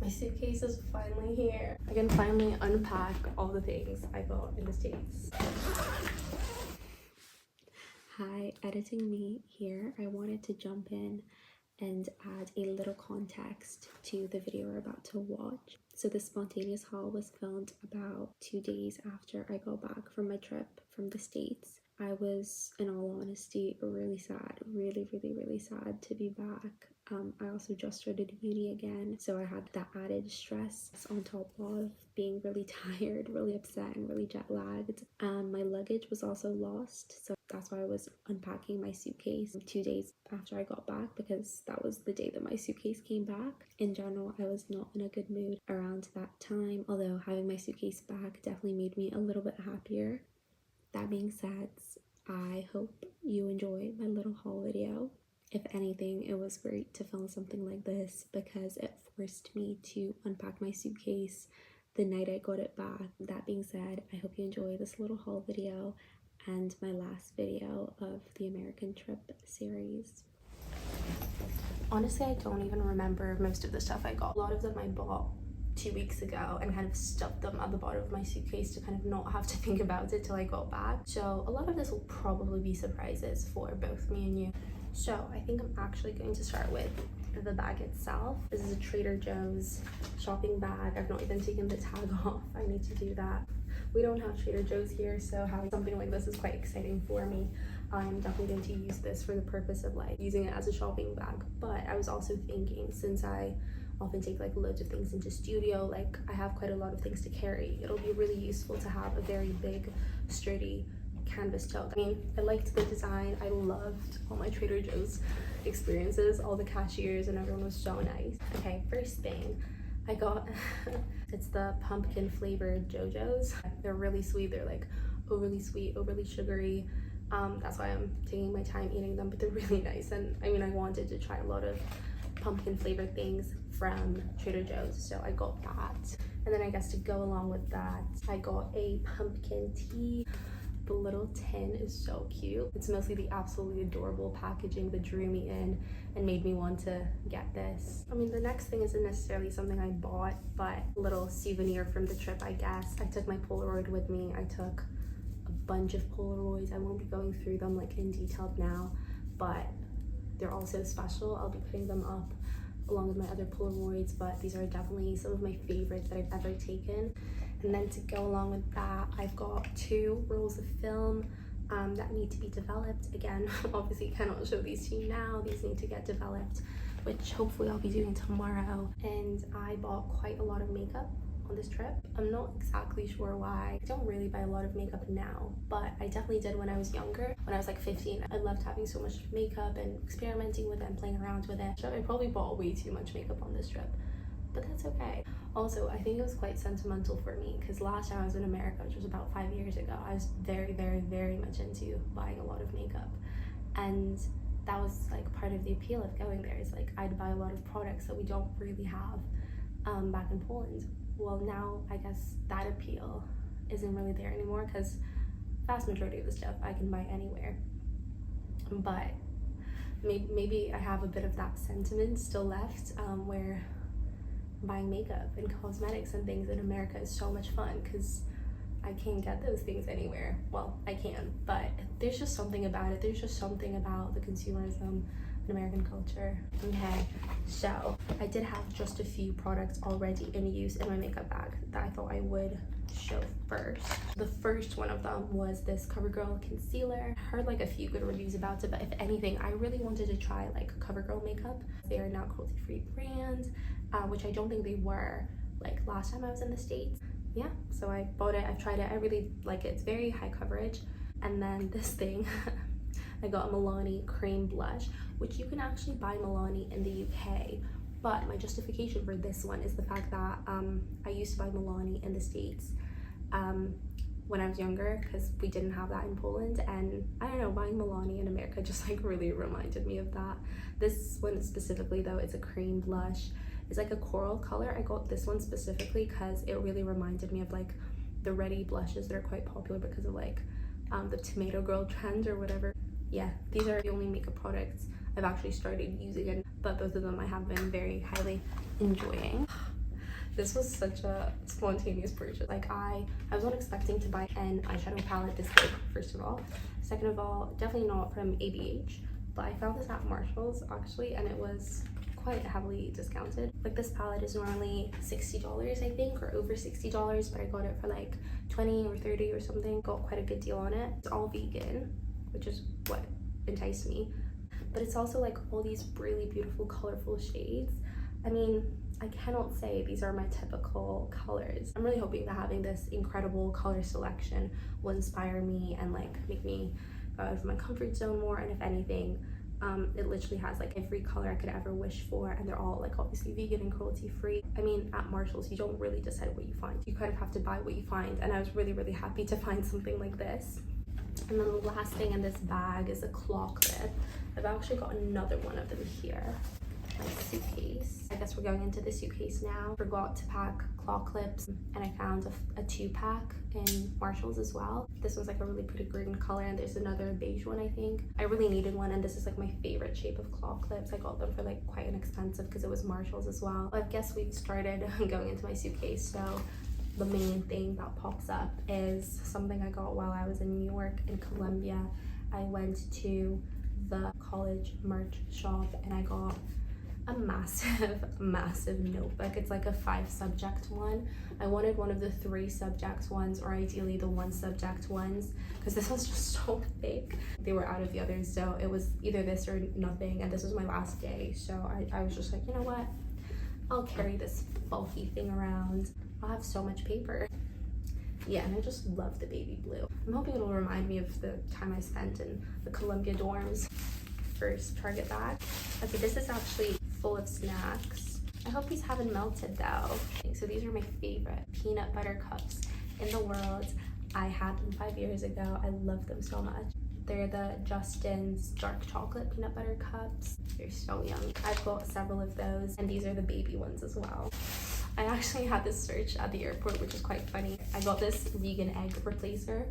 My suitcase is finally here. I can finally unpack all the things I got in the States. Hi, editing me here. I wanted to jump in and add a little context to the video we're about to watch. So the spontaneous haul was filmed about 2 days after I got back from my trip from the States. I was, in all honesty, really sad, really sad to be back. I also just started uni again, so I had that added stress on top of being really tired, really upset, and really jet lagged. My luggage was also lost, so that's why I was unpacking my suitcase 2 days after I got back, because that was the day that my suitcase came back. In general, I was not in a good mood around that time, although having my suitcase back definitely made me a little bit happier. That being said, I hope you enjoy my little haul video. If anything, it was great to film something like this because it forced me to unpack my suitcase the night I got it back. That being said, I hope you enjoy this little haul video and my last video of the American trip series. Honestly, I don't even remember most of the stuff I got. A lot of them I bought 2 weeks ago and kind of stuffed them at the bottom of my suitcase to kind of not have to think about it till I got back. So a lot of this will probably be surprises for both me and you. So I think I'm actually going to start with the bag itself. This is a Trader Joe's shopping bag. I've not even taken the tag off. I need to do that. We don't have Trader Joe's here, so having something like this is quite exciting for me. I'm definitely going to use this for the purpose of like using it as a shopping bag. But I was also thinking, since I often take like loads of things into studio, like I have quite a lot of things to carry, it'll be really useful to have a very big, sturdy canvas tote. I mean, I liked the design. I loved all my Trader Joe's experiences. All the cashiers and everyone was so nice. Okay, first thing I got it's the pumpkin flavored JoJo's. They're really sweet. They're like overly sweet, overly sugary. That's why I'm taking my time eating them, but they're really nice. And I mean, I wanted to try a lot of pumpkin flavored things from Trader Joe's, so I got that. And then I guess to go along with that, I got a pumpkin tea. The little tin is so cute. It's mostly the absolutely adorable packaging that drew me in and made me want to get this. I mean, the next thing isn't necessarily something I bought, but a little souvenir from the trip, I guess. I took my Polaroid with me. I took a bunch of Polaroids. I won't be going through them like in detail now, but they're also special. I'll be putting them up along with my other Polaroids, but these are definitely some of my favorites that I've ever taken. And then to go along with that, I've got 2 rolls of film that need to be developed. Again, obviously cannot show these to you now. These need to get developed, which hopefully I'll be doing tomorrow. And I bought quite a lot of makeup on this trip. I'm not exactly sure why. I don't really buy a lot of makeup now, but I definitely did when I was younger. When I was like 15, I loved having so much makeup and experimenting with it and playing around with it. So I probably bought way too much makeup on this trip, but that's okay. Also, I think it was quite sentimental for me because last time I was in America, which was about 5 years ago, I was very much into buying a lot of makeup. And that was like part of the appeal of going there, is like I'd buy a lot of products that we don't really have back in Poland. Well, now I guess that appeal isn't really there anymore because vast majority of the stuff I can buy anywhere. But maybe I have a bit of that sentiment still left, where buying makeup and cosmetics and things in America is so much fun because I can't get those things anywhere. Well, I can, but there's just something about it. There's just something about the consumerism in American culture. Okay, so I did have just a few products already in use in my makeup bag that I thought I would show first. The first one of them was this CoverGirl concealer. I heard like a few good reviews about it, but if anything, I really wanted to try like CoverGirl makeup. They are now cruelty-free brand, which I don't think they were like last time I was in the States. Yeah, so I bought it, I've tried it, I really like it. It's very high coverage. And then this thing, I got a Milani cream blush, which you can actually buy Milani in the UK. But my justification for this one is the fact that I used to buy Milani in the States when I was younger because we didn't have that in Poland. And I don't know, buying Milani in America just like really reminded me of that. This one specifically though, it's a cream blush. It's like a coral color. I got this one specifically because it really reminded me of like the ready blushes that are quite popular because of like the tomato girl trend or whatever. Yeah, these are the only makeup products I've actually started using, but both of them I have been very highly enjoying. This was such a spontaneous purchase. Like I was not expecting to buy an eyeshadow palette this big, first of all. Second of all, definitely not from ABH, but I found this at Marshall's actually, and it was quite heavily discounted. Like this palette is normally $60 I think, or over $60, but I got it for like 20 or 30 or something. Got quite a good deal on it. It's all vegan, which is what enticed me, but it's also like all these really beautiful colorful shades. I mean, I cannot say these are my typical colors. I'm really hoping that having this incredible color selection will inspire me and like make me go out of my comfort zone more. And if anything, it literally has like every color I could ever wish for, and they're all like obviously vegan and cruelty free. I mean, at Marshall's you don't really decide what you find, you kind of have to buy what you find, and I was really happy to find something like this. And then the last thing in this bag is a claw clip. I've actually got another one of them here. My suitcase. I guess we're going into the suitcase now. Forgot to pack claw clips, and I found a 2-pack in Marshall's as well. This one's like a really pretty green color, and there's another beige one I think. I really needed one, and this is like my favorite shape of claw clips. I got them for like quite inexpensive because it was Marshall's as well. I guess we've started going into my suitcase, so the main thing that pops up is something I got while I was in New York and Columbia. I went to the college merch shop and I got a massive notebook. It's like a 5-subject one. I wanted one of the 3-subject ones, or ideally the 1-subject ones, because this one's just so big. They were out of the others, so it was either this or nothing, and this was my last day, so I was just like, you know what, I'll carry this bulky thing around. I'll have so much paper. Yeah, and I just love the baby blue. I'm hoping it'll remind me of the time I spent in the Columbia dorms. First Target bag. Okay, this is actually full of snacks. I hope these haven't melted though. So these are my favorite peanut butter cups in the world. I had them 5 years ago. I love them so much. They're the Justin's dark chocolate peanut butter cups. They're so yummy. I've got several of those, and these are the baby ones as well. I actually had this search at the airport, which is quite funny. I got this vegan egg replacer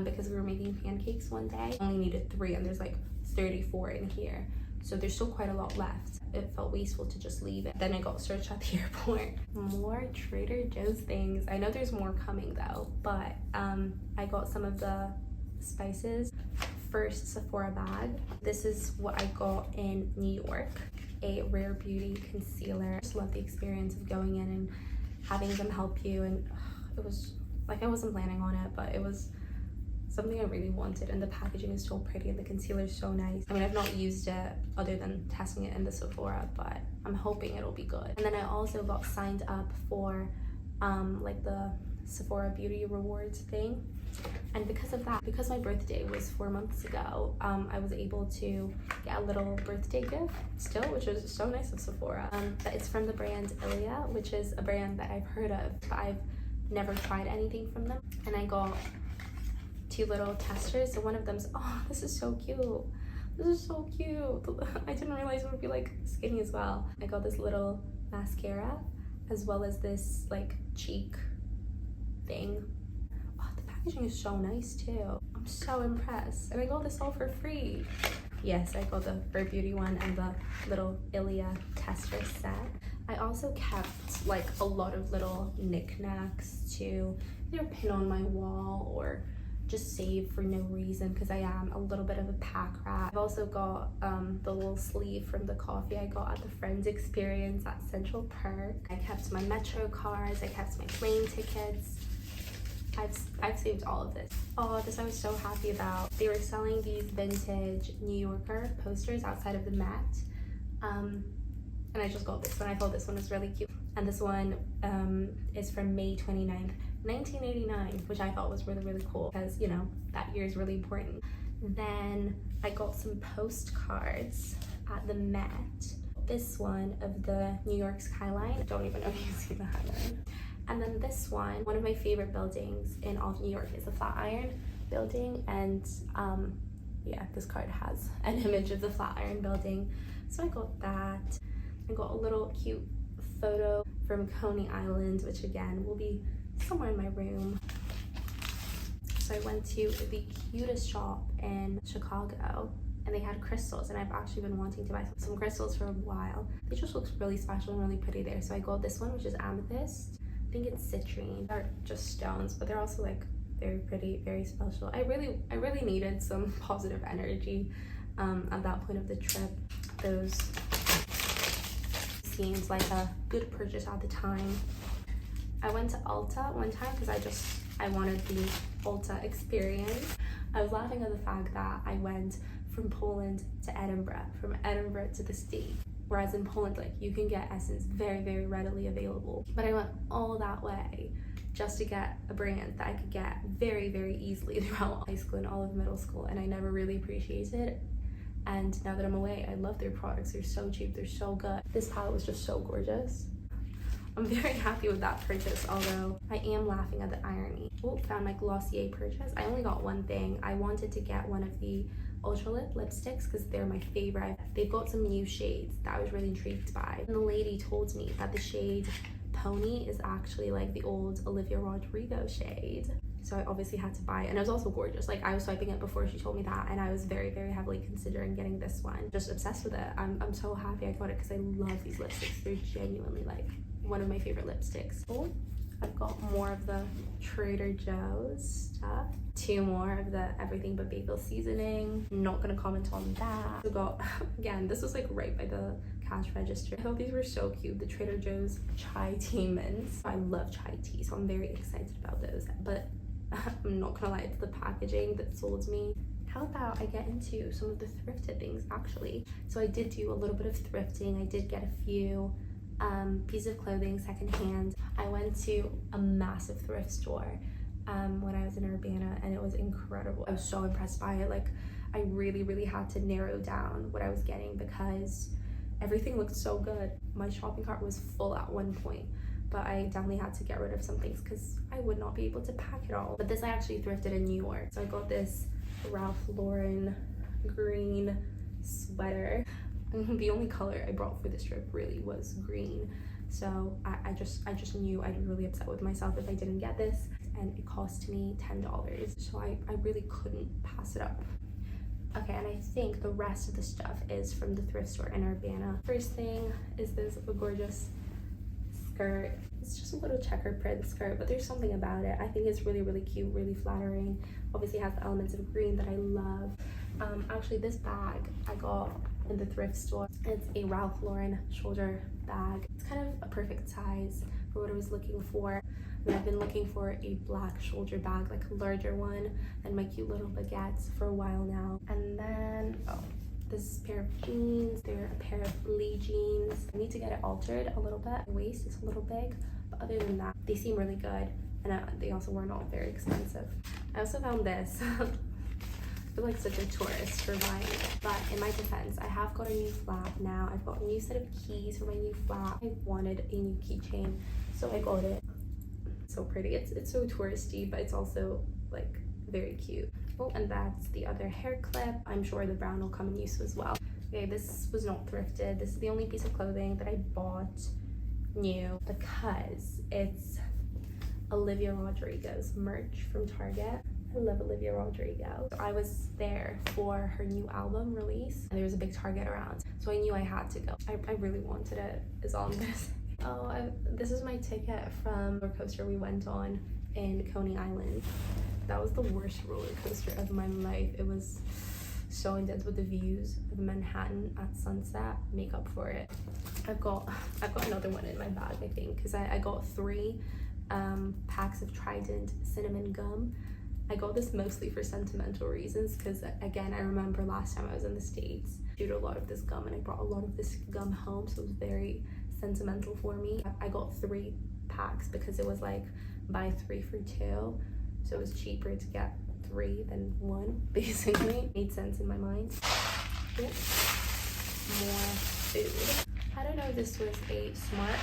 because we were making pancakes one day. I only needed 3, and there's like 34 in here, so there's still quite a lot left. It felt wasteful to just leave it. Then I got searched at the airport. More Trader Joe's things. I know there's more coming though, but I got some of the spices. First, Sephora bag. This is what I got in New York. A Rare Beauty concealer. I just love the experience of going in and having them help you, and it was like I wasn't planning on it, but it was something I really wanted, and the packaging is so pretty and the concealer is so nice. I mean, I've not used it other than testing it in the Sephora, but I'm hoping it'll be good. And then I also got signed up for like the Sephora Beauty Rewards thing, and because of that, because my birthday was 4 months ago, I was able to get a little birthday gift still, which was so nice of Sephora. But it's from the brand Ilia, which is a brand that I've heard of, but I've never tried anything from them. And I got 2 little testers. So one of them's, oh, this is so cute. This is so cute. I didn't realize it would be like skinny as well. I got this little mascara as well as this like cheek thing. Oh, the packaging is so nice too. I'm so impressed. And I got this all for free. Yes, I got the Rare Beauty one and the little Ilia tester set. I also kept like a lot of little knickknacks to either pin on my wall or just save for no reason, because I am a little bit of a pack rat. I've also got the little sleeve from the coffee I got at the Friends Experience at Central Park. I kept my Metro cards, I kept my plane tickets. I've saved all of this. Oh, this I was so happy about. They were selling these vintage New Yorker posters outside of the Met. And I just got this one. I thought this one was really cute. And this one is from May 29th, 1989, which I thought was really cool because, you know, that year is really important. Then I got some postcards at the Met. This one of the New York skyline. I don't even know if you see the skyline. And then this one of my favorite buildings in all of New York is the Flatiron Building. And yeah, this card has an image of the Flatiron Building. So I got that. I got a little cute photo from Coney Island, which again will be somewhere in my room. So I went to the cutest shop in Chicago, and they had crystals, and I've actually been wanting to buy some crystals for a while. They just look really special and really pretty there. So I got this one, which is amethyst. I think it's citrine. They're just stones, but they're also like very pretty, very special. I really needed some positive energy at that point of the trip. Those seems like a good purchase at the time. I went to Ulta one time because I wanted the Ulta experience. I was laughing at the fact that I went from Poland to Edinburgh, from Edinburgh to the States. Whereas in Poland, like, you can get Essence very, very readily available. But I went all that way just to get a brand that I could get very, very easily throughout high school and all of middle school, and I never really appreciated it. And now that I'm away, I love their products. They're so cheap, they're so good. This palette was just so gorgeous. I'm very happy with that purchase, although I am laughing at the irony. Oh, found my Glossier purchase. I only got one thing. I wanted to get one of the Ultra Lip lipsticks because they're my favorite. They've got some new shades that I was really intrigued by. And the lady told me that the shade Pony is actually like the old Olivia Rodrigo shade. So I obviously had to buy it, and it was also gorgeous. Like, I was swiping it before she told me that, and I was very, very heavily considering getting this one. Just obsessed with it. I'm so happy I got it because I love these lipsticks. They're genuinely like one of my favorite lipsticks. Oh, I've got more of the Trader Joe's stuff. 2 more of the Everything But Bagel seasoning. Not gonna comment on that. I got, again, this was like right by the cash register. I thought these were so cute. The Trader Joe's chai tea mints. I love chai tea, so I'm very excited about those. But I'm not gonna lie, it's the packaging that sold me. How about I get into some of the thrifted things actually? So I did do a little bit of thrifting. I did get a few pieces of clothing secondhand. I went to a massive thrift store when I was in Urbana, and it was incredible. I was so impressed by it. Like, I really had to narrow down what I was getting because everything looked so good. My shopping cart was full at one point, but I definitely had to get rid of some things because I would not be able to pack it all. But this I actually thrifted in New York. So I got this Ralph Lauren green sweater. The only color I brought for this trip really was green. So I just knew I'd be really upset with myself if I didn't get this, and it cost me $10. So I really couldn't pass it up. Okay, and I think the rest of the stuff is from the thrift store in Urbana. First thing is this gorgeous skirt. It's just a little checker print skirt, but there's something about it. I think it's really cute, really flattering. Obviously it has the elements of green that I love. Actually, this bag I got in the thrift store. It's a Ralph Lauren shoulder bag. It's kind of a perfect size for what I was looking for. And I've been looking for a black shoulder bag, like a larger one than my cute little baguettes for a while now. And then, oh, this pair of jeans. They're a pair of Lee jeans. I need to get it altered a little bit. The waist is a little big, but other than that, they seem really good. And they also were not very expensive. I also found this. I feel like such a tourist for buying it, but in my defense, I have got a new flap now. I've got a new set of keys for my new flap. I wanted a new keychain, so I got it. So pretty. It's so touristy, but it's also like very cute. Oh, and that's the other hair clip. I'm sure the brown will come in use as well. Okay, this was not thrifted. This is the only piece of clothing that I bought new because it's Olivia Rodrigo's merch from Target. I love Olivia Rodrigo. I was there for her new album release, and there was a big Target around, so I knew I had to go. I really wanted it, is all I'm gonna say. Oh, this is my ticket from the roller coaster we went on in Coney Island. That was the worst roller coaster of my life. It was so intense with the views of Manhattan at sunset. Make up for it. I've got another one in my bag, I think, because I got 3 packs of Trident cinnamon gum. I got this mostly for sentimental reasons because, again, I remember last time I was in the States, due to a lot of this gum, and I brought a lot of this gum home, so it was very sentimental for me. I got 3 packs because it was like buy 3 for 2, so it was cheaper to get 3 than 1, basically. Made sense in my mind. Yep. More food. I don't know if this was a smart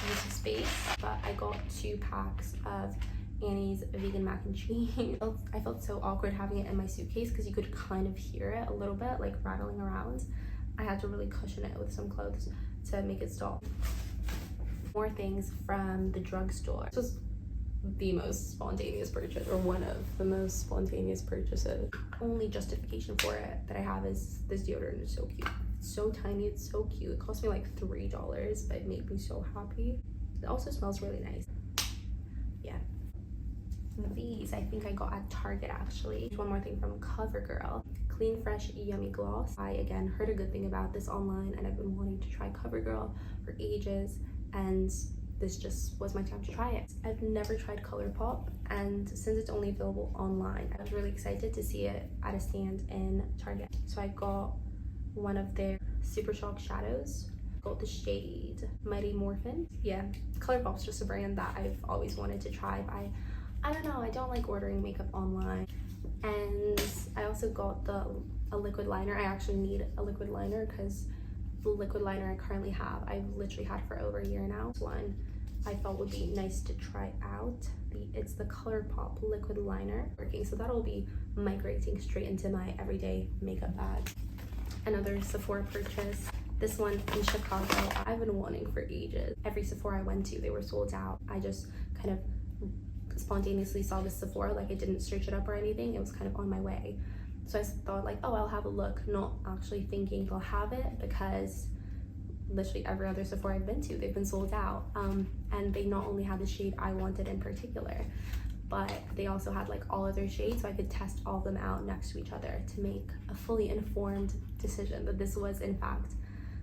use of space, but I got 2 packs of Annie's vegan mac and cheese. I felt so awkward having it in my suitcase because you could kind of hear it a little bit, like rattling around. I had to really cushion it with some clothes to make it stop. More things from the drugstore. This was the most spontaneous purchase, or one of the most spontaneous purchases. Only justification for it that I have is this deodorant is so cute. It's so tiny, it's so cute. It cost me like $3, but it made me so happy. It also smells really nice. Yeah. These I think I got at Target actually. One more thing from CoverGirl. Clean Fresh Yummy Gloss. I again heard a good thing about this online and I've been wanting to try CoverGirl for ages, and this just was my time to try it. I've never tried ColourPop, and since it's only available online, I was really excited to see it at a stand in Target. So I got one of their Super Shock shadows. Got the shade Mighty Morphin. Yeah, ColourPop's just a brand that I've always wanted to try. I don't know, I don't like ordering makeup online. And I also got a liquid liner. I actually need a liquid liner because the liquid liner I currently have, I've literally had for over a year now. This one I thought would be nice to try out. It's the ColourPop liquid liner working, so that'll be migrating straight into my everyday makeup bag. Another Sephora purchase. This one in Chicago, I've been wanting for ages. Every Sephora I went to, they were sold out. I just kind of spontaneously saw this Sephora, like I didn't search it up or anything. It was kind of on my way. So I thought like, oh, I'll have a look, not actually thinking I'll have it, because literally every other Sephora I've been to, they've been sold out. And they not only had the shade I wanted in particular, but they also had like all other shades, so I could test all of them out next to each other to make a fully informed decision that this was in fact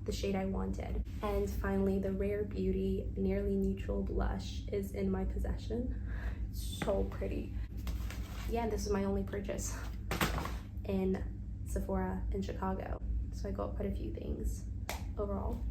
the shade I wanted. And finally, the Rare Beauty Nearly Neutral Blush is in my possession. So pretty. Yeah, this is my only purchase in Sephora in Chicago. So I got quite a few things overall.